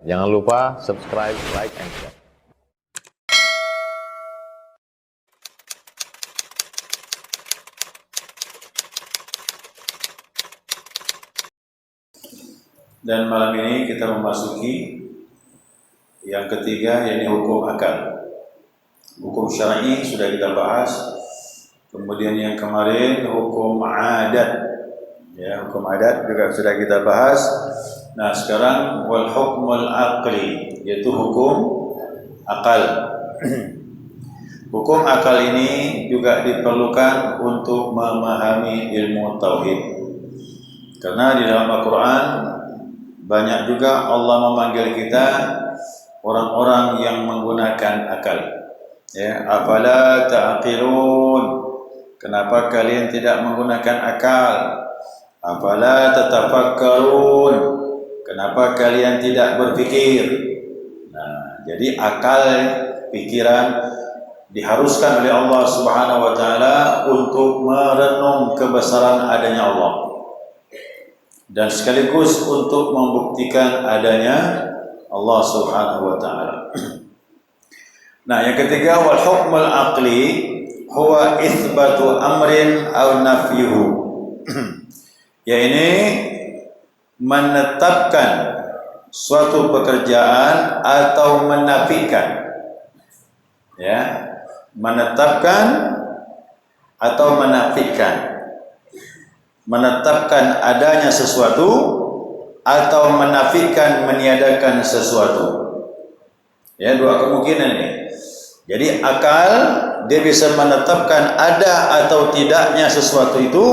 Jangan lupa subscribe, like, and share. Dan malam ini kita memasuki yang ketiga, yakni hukum akal. Hukum syar'i sudah kita bahas. Kemudian yang kemarin hukum adat. Ya, hukum adat juga sudah kita bahas. Nah, sekarang wal hukmul aqli, yaitu hukum akal. Hukum akal ini juga diperlukan untuk memahami ilmu tauhid. Karena di dalam Al-Qur'an banyak juga Allah memanggil kita orang-orang yang menggunakan akal. Ya, afala ta'qilun? Kenapa kalian tidak menggunakan akal? Afala tatafakkarun? Kenapa kalian tidak berpikir? Nah, jadi akal, pikiran diharuskan oleh Allah Subhanahu wa taala untuk merenung kebesaran adanya Allah, dan sekaligus untuk membuktikan adanya Allah Subhanahu wa taala. Nah, yang ketiga, wal hukmul aqli huwa itsbatu amrin aw nafyuhu. Yaitu menetapkan suatu pekerjaan atau menafikan. Ya, menetapkan atau menafikan. Menetapkan adanya sesuatu atau menafikan, meniadakan sesuatu. Ya, dua kemungkinan ini. Jadi akal dia bisa menetapkan ada atau tidaknya sesuatu itu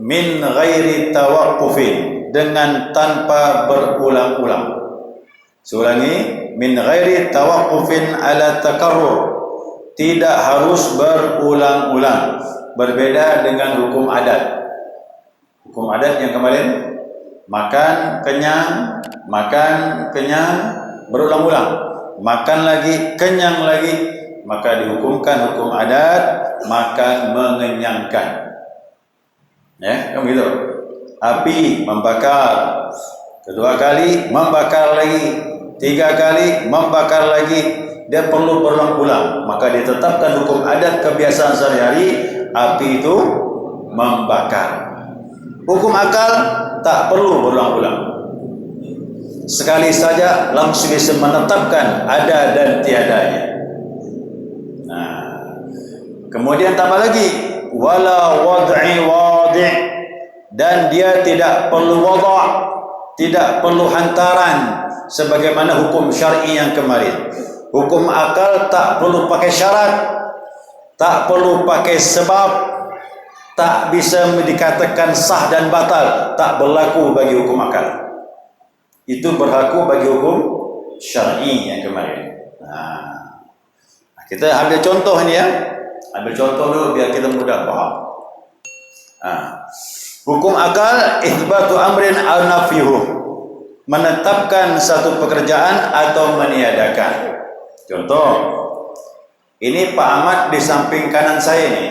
min ghairi tawaqqufin, dengan tanpa berulang-ulang. Seulangi, min ghairi tawaqqufin ala takarrur, tidak harus berulang-ulang. Berbeda dengan hukum adat. Hukum adat yang kemarin makan kenyang, berulang-ulang. Makan lagi, kenyang lagi, maka dihukumkan hukum adat makan mengenyangkan. Ya, kan begitu. Api membakar, kedua kali membakar lagi, tiga kali membakar lagi, dia perlu berulang-ulang. Maka ditetapkan hukum adat kebiasaan sehari-hari, api itu membakar. Hukum akal tak perlu berulang-ulang. Sekali saja langsung bisa menetapkan ada dan tiadanya. Nah, kemudian tambah lagi, wala wad'i wadi', dan dia tidak perlu wada', tidak perlu hantaran sebagaimana hukum syar'i yang kemarin. Hukum akal tak perlu pakai syarat, tak perlu pakai sebab, tak bisa dikatakan sah dan batal, tak berlaku bagi hukum akal. Itu berlaku bagi hukum syar'i yang kemarin. Nah, kita ambil contoh ini ya. Ambil contoh dulu biar kita mudah paham. Nah, hukum akal itsbatu amrin aw nafyuhu, menetapkan satu pekerjaan atau meniadakan. Contoh, ini Pak Ahmad di samping kanan saya ini.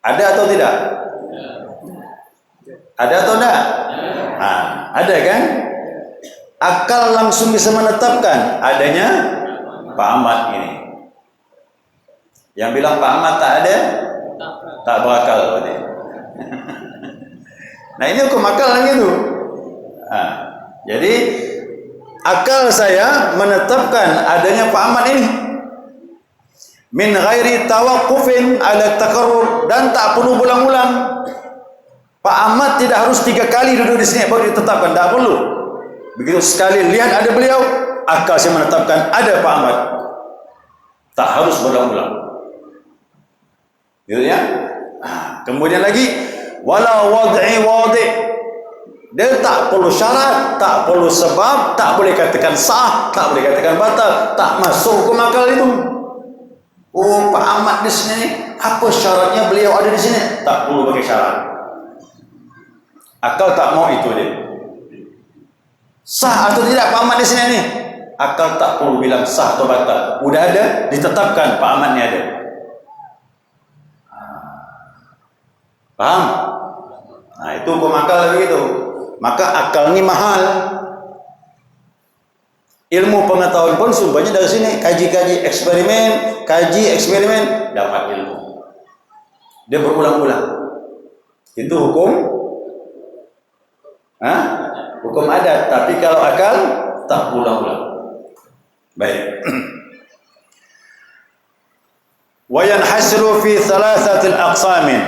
Ada atau tidak? Ada atau tidak? Nah, ada kan? Akal langsung bisa menetapkan adanya Pak Ahmad ini. Yang bilang Pak Ahmad tak ada, tak berakal berarti. Nah, ini hukum akal lagi itu. Nah, jadi akal saya menetapkan adanya Pak Ahmad ini min ghairi tawaqqufin ala takarrur, dan tak perlu ulang-ulang. Pak Ahmad tidak harus 3 kali duduk di sini baru ditetapkan, tak perlu. Begitu sekali lihat ada beliau, akal saya menetapkan ada Pak Ahmad. Tak harus berulang-ulang. Gitu ya. Nah, kemudian lagi wala wad'i wadi', dia tak perlu syarat, tak perlu sebab, tak boleh katakan sah, tak boleh katakan batal, tak masuk hukum akal itu. Oh, Pak Ahmad di sini, apa syaratnya beliau ada di sini? Tak perlu pakai syarat. Akal tak mau itu dia. Sah atau tidak Pak Ahmad di sini nih? Akal tak perlu bilang sah atau batal. Udah ada, ditetapkan Pak Ahmad ni ada. Paham? Nah, itu hukum akal begitu. Maka akal ni mahal. Ilmu pengetahuan pun sumbernya dari sini. Kaji eksperimen, dapat ilmu. Dia berulang-ulang. Itu hukum, hukum adat. Tapi kalau akal tak ulang-ulang. Baik. Wa yanhasiru fi thalathatil aqsamin.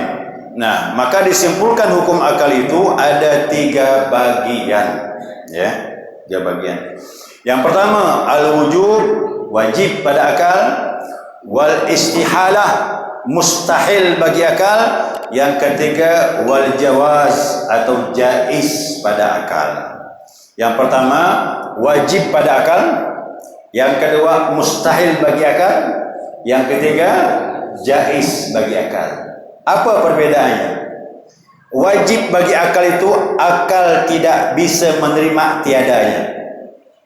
Nah, maka disimpulkan hukum akal itu ada 3 bagian, ya. 3 bagian. Yang pertama, al-wujub, wajib pada akal, wal istihalah, mustahil bagi akal. Yang ketiga, wal jawaz atau jaiz pada akal. Yang pertama, wajib pada akal. Yang kedua, mustahil bagi akal. Yang ketiga, jaiz bagi akal. Apa perbedaannya? Wajib bagi akal itu akal tidak bisa menerima tiadanya.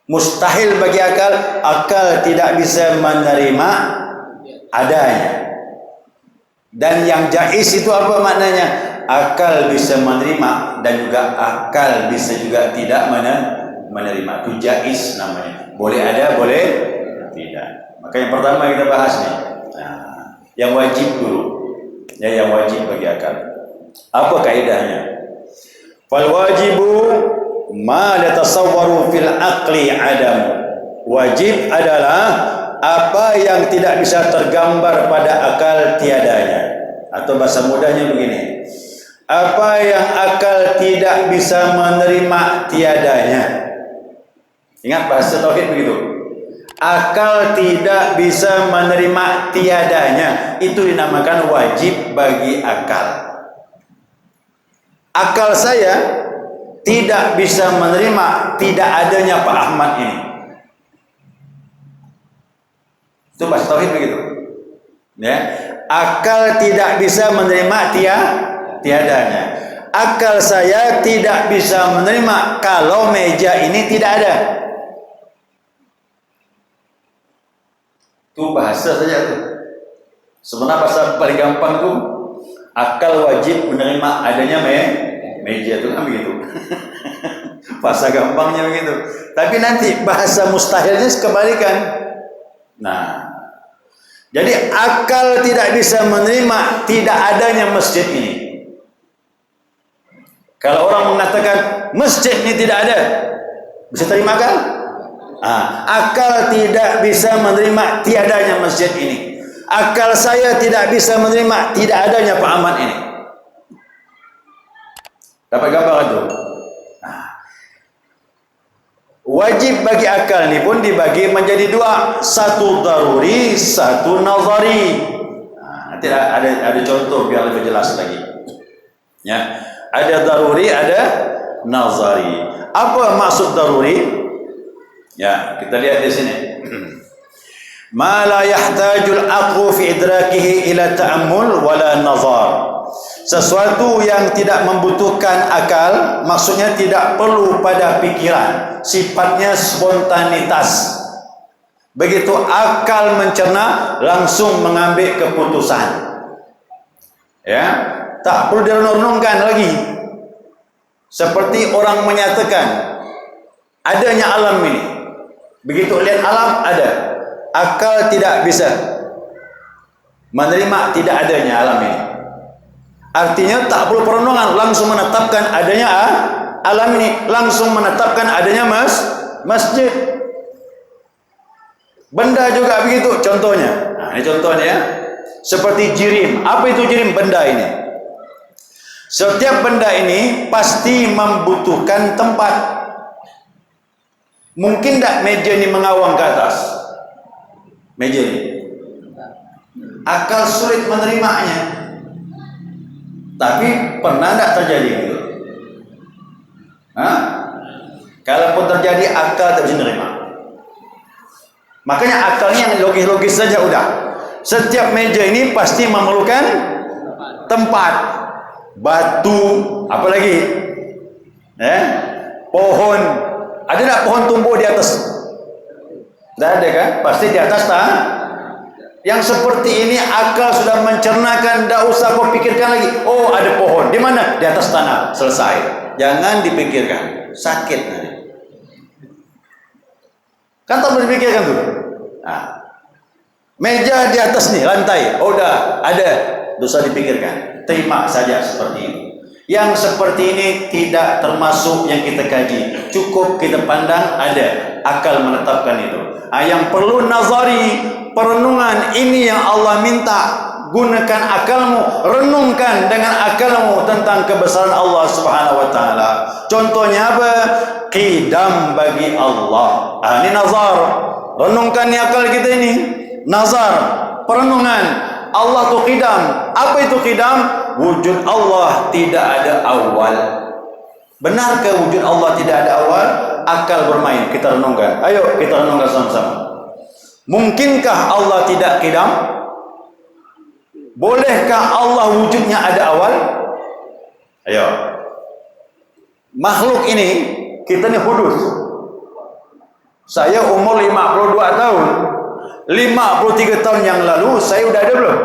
Mustahil bagi akal, akal tidak bisa menerima adanya. Dan yang jaiz itu apa maknanya? Akal bisa menerima dan juga akal bisa juga tidak menerima. Itu jaiz namanya. Boleh ada, boleh tidak. Maka yang pertama kita bahas nih. Nah, yang wajib dulu. Ya, yang wajib bagi akal. Apa kaidahnya? Fal wajibu ma la tasawwaru fil aqli adam. Wajib adalah apa yang tidak bisa tergambar pada akal tiadanya. Atau bahasa mudahnya begini. Apa yang akal tidak bisa menerima tiadanya. Ingat bahasa tauhid begitu. Akal tidak bisa menerima tiadanya. Itu dinamakan wajib bagi akal. Akal saya tidak bisa menerima tidak adanya Pak Ahmad ini. Itu bahasa tauhid begitu. Ya. Akal tidak bisa menerima tiadanya. Akal saya tidak bisa menerima kalau meja ini tidak ada. Itu bahasa saja tuh. Sebenarnya bahasa paling gampang tuh akal wajib menerima adanya meja itu kan begitu. Bahasa gampangnya begitu. Tapi nanti bahasa mustahilnya kebalikan. Nah, jadi akal tidak bisa menerima tidak adanya masjid ini. Kalau orang mengatakan masjid ini tidak ada, bisa terima kan? Akal tidak bisa menerima tiadanya masjid ini. Akal saya tidak bisa menerima tidak adanya Pak Ahmad ini. Dapat gambar itu? Wajib bagi akal ini pun dibagi menjadi 2. Satu daruri, satu nazari. Nanti ada contoh biar lebih jelas lagi. Ya, ada daruri, ada nazari. Apa maksud daruri? Ya, kita lihat di sini. Ma la yahtajul aqlu fi idrakihi ila ta'ammul wala nazar. Sesuatu yang tidak membutuhkan akal, maksudnya tidak perlu pada pikiran, sifatnya spontanitas. Begitu akal mencerna, langsung mengambil keputusan. Ya, tak perlu direnung-renungkan lagi. Seperti orang menyatakan adanya alam ini. Begitu lihat alam ada, akal tidak bisa menerima tidak adanya alam ini. Artinya tak perlu perenungan, langsung menetapkan adanya alam ini, langsung menetapkan adanya masjid. Benda juga begitu contohnya. Nah, ini contohnya ya. Seperti jirim. Apa itu jirim? Benda ini. Setiap benda ini pasti membutuhkan tempat. Mungkin tak meja ini mengawang ke atas? Meja ini. Akal sulit menerimanya. Tapi pernah tak terjadi gitu? Kalaupun terjadi, akal tak bisa menerima. Makanya akalnya yang logis-logis saja udah. Setiap meja ini pasti memerlukan tempat. Batu, apa lagi? Pohon. Ada tak pohon tumbuh di atas? Tidak ada kan? Pasti di atas tak? Yang seperti ini akal sudah mencernakan, tidak usah kau pikirkan lagi. Oh, ada pohon. Di mana? Di atas tanah. Selesai. Jangan dipikirkan. Sakit nanti. Kan tak boleh dipikirkan tuh. Nah, meja di atas nih, lantai. Oh, udah ada. Dosa dipikirkan. Terima saja seperti itu. Yang seperti ini tidak termasuk yang kita kaji. Cukup kita pandang ada. Akal menetapkan itu. Yang perlu nazari, perenungan, ini yang Allah minta. Gunakan akalmu, renungkan dengan akalmu tentang kebesaran Allah Subhanahu wa taala. Contohnya apa? Qidam bagi Allah. Ini nazar. Renungkan ni akal kita ini. Nazar, perenungan. Allah tu qidam. Apa itu qidam? Wujud Allah tidak ada awal. Benarkah wujud Allah tidak ada awal? Akal bermain, kita renungkan. Ayo kita renungkan sama-sama. Mungkinkah Allah tidak qidam? Bolehkah Allah wujudnya ada awal? Ayo. Makhluk ini, kita ni hudus. Saya umur 52 tahun. 53 tahun yang lalu saya udah ada belum?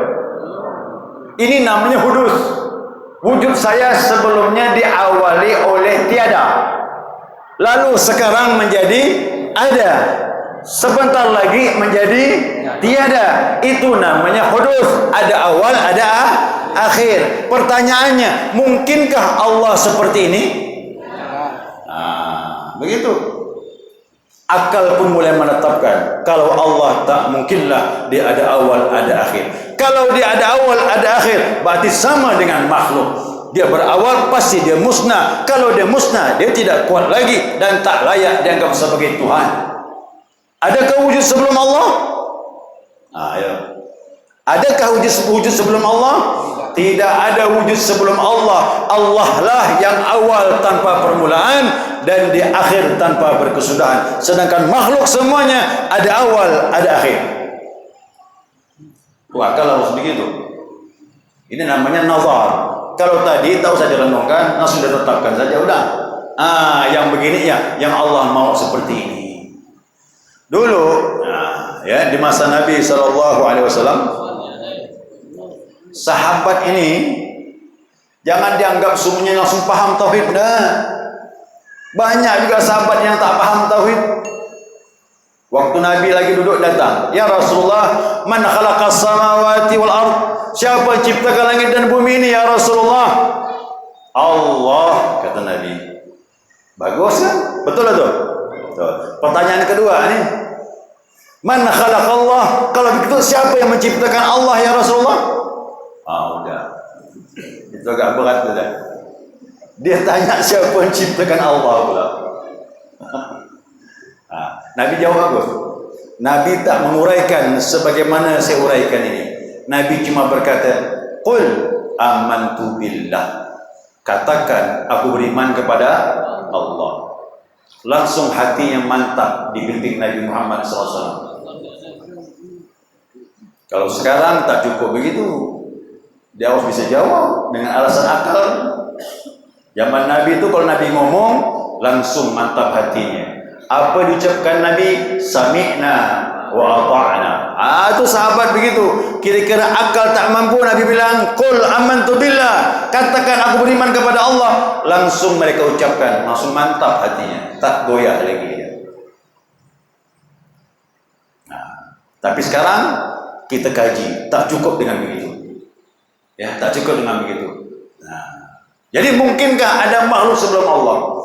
Ini namanya hudus. Wujud saya sebelumnya diawali oleh tiada. Lalu sekarang menjadi ada. Sebentar lagi menjadi tiada. Itu namanya hudus. Ada awal, ada akhir. Pertanyaannya, mungkinkah Allah seperti ini? Begitu. Akal pun mulai menetapkan kalau Allah tak mungkinlah dia ada awal ada akhir. Kalau dia ada awal ada akhir berarti sama dengan makhluk. Dia berawal pasti dia musnah. Kalau dia musnah dia tidak kuat lagi dan tak layak dianggap sebagai Tuhan. Adakah wujud sebelum Allah? Ayo. Adakah wujud sebelum Allah? Tidak ada wujud sebelum Allah. Allah lah yang awal tanpa permulaan dan di akhir tanpa berkesudahan. Sedangkan makhluk semuanya ada awal, ada akhir. Akal harus begitu. Ini namanya nazar. Kalau tadi tak usah direnungkan, langsung ditetapkan saja udah. Yang begini yang Allah mau seperti ini. Dulu, ya di masa Nabi SAW, sahabat ini jangan dianggap semuanya langsung paham tauhid. Banyak juga sahabat yang tak paham tauhid. Waktu Nabi lagi duduk datang, ya Rasulullah, man khalaqas samawati wal ard? Siapa yang ciptakan langit dan bumi ini ya Rasulullah? Allah, kata Nabi. Bagus kan? Betul itu? Betul. Pertanyaan kedua ini, man khalaqallah? Kalau begitu siapa yang menciptakan Allah ya Rasulullah? Udah. Itu agak berat sudah. Dia tanya siapa yang menciptakan Allah pula. Nabi jawab apa? Nabi tak menguraikan sebagaimana saya uraikan ini. Nabi cuma berkata, qul amantu billah. Katakan aku beriman kepada Allah. Langsung hatinya mantap dibimbing Nabi Muhammad SAW. Kalau sekarang tak cukup begitu. Dia harus bisa jawab dengan alasan akal. Zaman Nabi itu kalau Nabi ngomong langsung mantap hatinya. Apa diucapkan Nabi? Sami'na wa ata'na. Itu sahabat begitu. Kira-kira akal tak mampu, Nabi bilang, qul amantu billah. Katakan aku beriman kepada Allah. Langsung mereka ucapkan, langsung mantap hatinya, tak goyah lagi dia. Tapi sekarang kita kaji, tak cukup dengan begitu. Ya, tak cukup dengan begitu. Jadi mungkinkah ada makhluk sebelum Allah?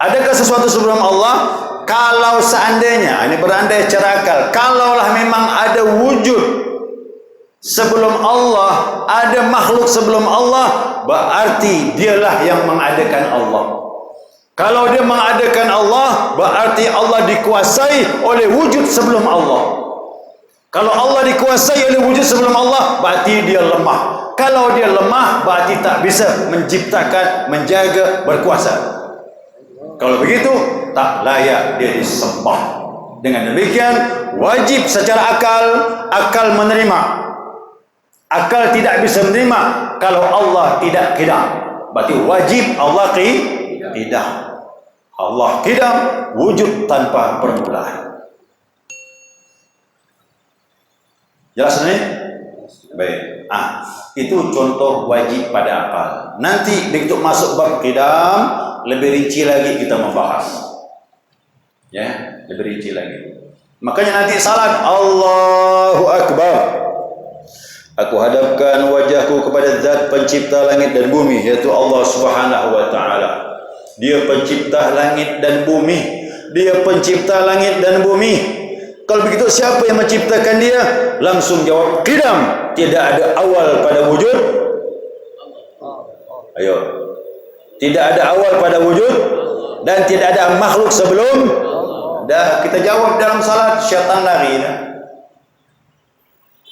Adakah sesuatu sebelum Allah? Kalau seandainya, ini berandai secara akal, kalaulah memang ada wujud sebelum Allah, ada makhluk sebelum Allah, berarti dialah yang mengadakan Allah. Kalau dia mengadakan Allah, berarti Allah dikuasai oleh wujud sebelum Allah. Kalau Allah dikuasai oleh wujud sebelum Allah, berarti dia lemah. Kalau dia lemah, berarti tak bisa menciptakan, menjaga, berkuasa. Kalau begitu, tak layak dia disembah. Dengan demikian, wajib secara akal menerima. Akal tidak bisa menerima kalau Allah tidak qidam. Berarti wajib Allah qidam. Allah qidam, wujud tanpa permulaan. Jelas ini? Baik. Itu contoh wajib pada akal. Nanti begitu masuk bab qidam, lebih rinci lagi kita membahas. Ya, lebih rinci lagi. Makanya nanti salat Allahu Akbar. Aku hadapkan wajahku kepada Zat pencipta langit dan bumi, yaitu Allah Subhanahu wa taala. Dia pencipta langit dan bumi. Dia pencipta langit dan bumi. Kalau begitu siapa yang menciptakan dia? Langsung jawab qidam. Tidak ada awal pada wujud. Ayo. Tidak ada awal pada wujud dan tidak ada makhluk sebelum. Dah kita jawab dalam salat, syaitan lari dah.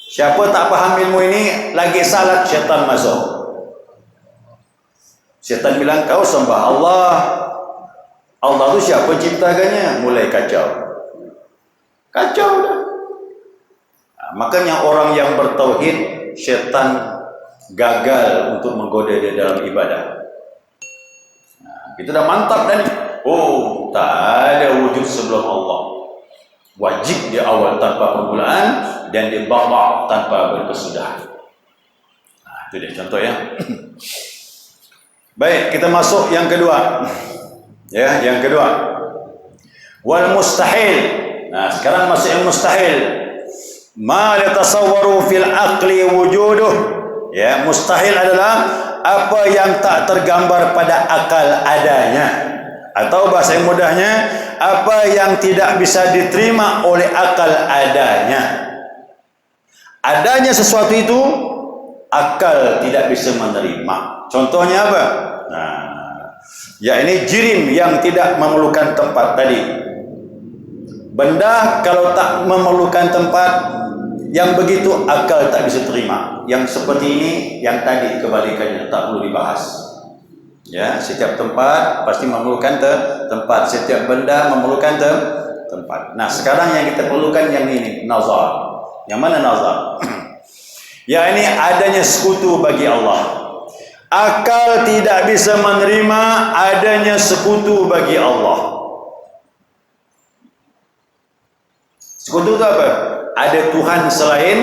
Siapa tak faham ilmu ini, lagi salat syaitan masuk. Syaitan bilang kau sembah Allah. Allah tu siapa ciptakannya? Mulai kacau. Kacau dah. Makanya orang yang bertauhid, syaitan gagal untuk menggoda dia dalam ibadah. Itu dah mantap dah ni. Oh, tak ada wujud sebelum Allah. Wajib di awal tanpa permulaan dan di bawah tanpa berkesudahan. Itu dia contoh ya. Baik, kita masuk yang kedua. Ya, yang kedua. Wal mustahil. Nah, sekarang masuk yang mustahil. Ma yatasawwaru fil aqli wujuduh. Ya, mustahil adalah apa yang tak tergambar pada akal adanya. Atau bahasa yang mudahnya, apa yang tidak bisa diterima oleh akal adanya. Adanya sesuatu itu akal tidak bisa menerima. Contohnya apa? Nah, ya ini jirim yang tidak memerlukan tempat tadi. Benda kalau tak memerlukan tempat, yang begitu akal tak bisa terima. Yang seperti ini, yang tadi kebalikannya, tak perlu dibahas. Ya, setiap tempat pasti memerlukan tempat. Setiap benda memerlukan tempat. Nah, sekarang yang kita perlukan yang ini, nazar. Yang mana nazar? Ya, ini adanya sekutu bagi Allah. Akal tidak bisa menerima adanya sekutu bagi Allah. Sekutu itu apa? Ada Tuhan selain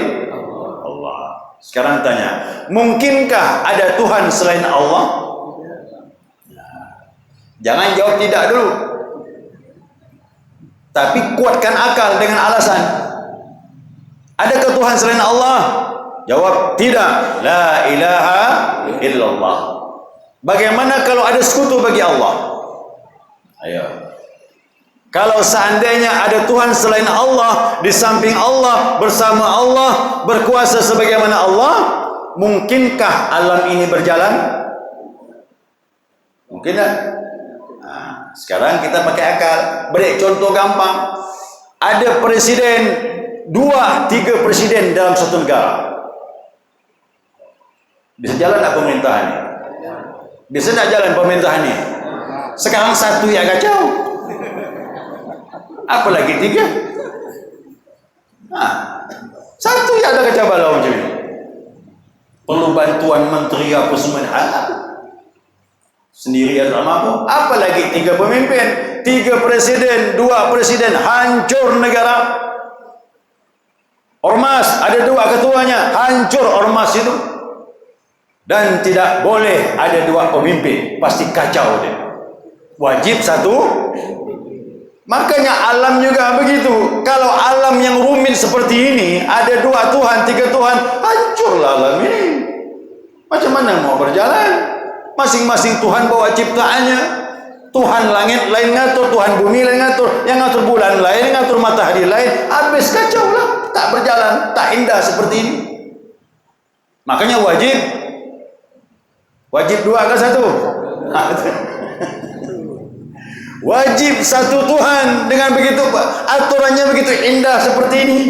Allah. Sekarang tanya, mungkinkah ada Tuhan selain Allah? Jangan jawab tidak dulu. Tapi kuatkan akal dengan alasan. Adakah Tuhan selain Allah? Jawab tidak. La ilaha illallah. Bagaimana kalau ada sekutu bagi Allah? Ayo. Kalau seandainya ada Tuhan selain Allah, di samping Allah, bersama Allah, berkuasa sebagaimana Allah, mungkinkah alam ini berjalan? Mungkin tak? Nah, sekarang kita pakai akal. Beri contoh gampang. Ada presiden, 2-3 presiden dalam satu negara. Bisa jalan tak pemerintahannya? Bisa tak jalan pemerintahannya? Sekarang satu yang kacau. Apalagi 3? Nah, satu yang ada kacau balau macam ini. Perlu bantuan menteri apa semua. Sendirian tak mampu. Apalagi 3 pemimpin, 3 presiden, 2 presiden, hancur negara. Ormas, ada 2 ketuanya, hancur ormas itu. Dan tidak boleh ada 2 pemimpin, pasti kacau dia. Wajib satu. Makanya alam juga begitu. Kalau alam yang rumit seperti ini, ada 2 Tuhan, 3 Tuhan, hancurlah alam ini. Macam mana mau berjalan? Masing-masing Tuhan bawa ciptaannya. Tuhan langit lain ngatur, Tuhan bumi lain ngatur, yang ngatur bulan lain, yang ngatur matahari lain. Habis kacau lah, tak berjalan, tak indah seperti ini. Makanya wajib 2 ke 1? Wajib satu Tuhan. Dengan begitu aturannya begitu indah seperti ini.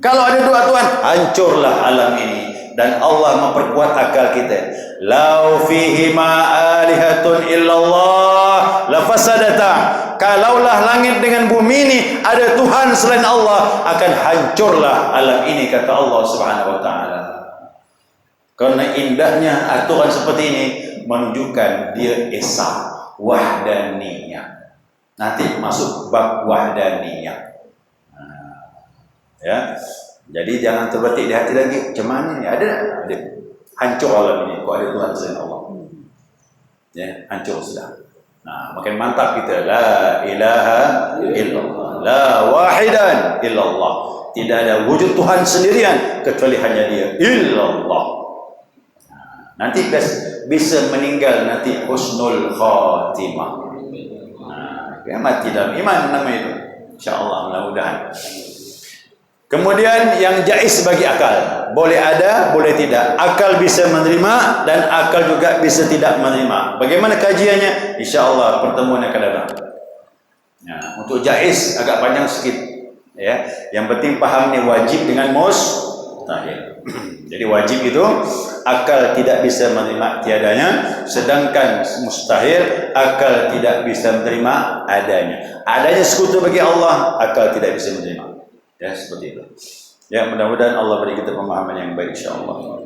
Kalau ada 2 Tuhan, hancurlah alam ini. Dan Allah memperkuat akal kita. Lau fihi ma alihatun illallah lafasadata. Kalaulah langit dengan bumi ini ada Tuhan selain Allah, akan hancurlah alam ini, kata Allah Subhanahu wa taala. Karena indahnya aturan seperti ini menunjukkan dia esa, wahdaniyah. Nanti masuk bab wahdaniyah. Ya. Jadi jangan terbetik di hati lagi. Macam mana ni? Ada. Hancur alam ini. Kok ada Tuhan selain Allah. Ya, hancur sudah. Nah, makin mantap kita. La ilaha illallah. la wahidan illallah. Tidak ada wujud Tuhan sendirian kecuali hanya Dia, illallah. Nanti bisa meninggal nanti husnul khatimah. Mati dalam iman nama itu. InsyaAllah, mudah-mudahan. Kemudian yang jaiz bagi akal, boleh ada, boleh tidak. Akal bisa menerima dan akal juga bisa tidak menerima. Bagaimana kajiannya? InsyaAllah pertemuan akan datang. Untuk jaiz agak panjang sikit. Ya, yang penting paham ni wajib dengan mustahil. Jadi wajib itu akal tidak bisa menerima tiadanya, sedangkan mustahil akal tidak bisa menerima adanya. Adanya sekutu bagi Allah, akal tidak bisa menerima. Ya, seperti itu. Ya, mudah-mudahan Allah beri kita pemahaman yang baik, insyaAllah.